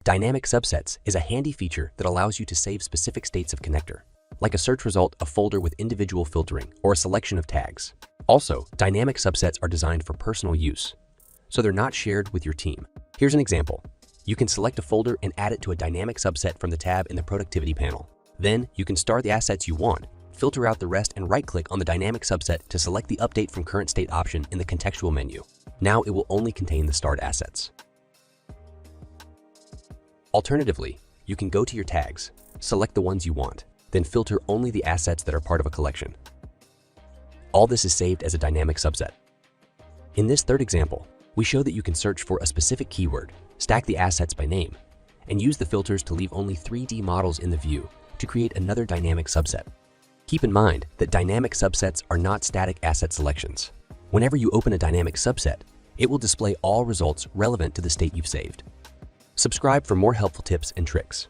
Dynamic subsets is a handy feature that allows you to save specific states of connector, like a search result, a folder with individual filtering, or a selection of tags. Also, dynamic subsets are designed for personal use, so they're not shared with your team. Here's an example. You can select a folder and add it to a dynamic subset from the tab in the Productivity panel. Then, you can star the assets you want, filter out the rest, and right-click on the dynamic subset to select the Update from Current State option in the contextual menu. Now it will only contain the starred assets. Alternatively, you can go to your tags, select the ones you want, then filter only the assets that are part of a collection. All this is saved as a dynamic subset. In this third example, we show that you can search for a specific keyword, stack the assets by name, and use the filters to leave only 3D models in the view to create another dynamic subset. Keep in mind that dynamic subsets are not static asset selections. Whenever you open a dynamic subset, it will display all results relevant to the state you've saved. Subscribe for more helpful tips and tricks.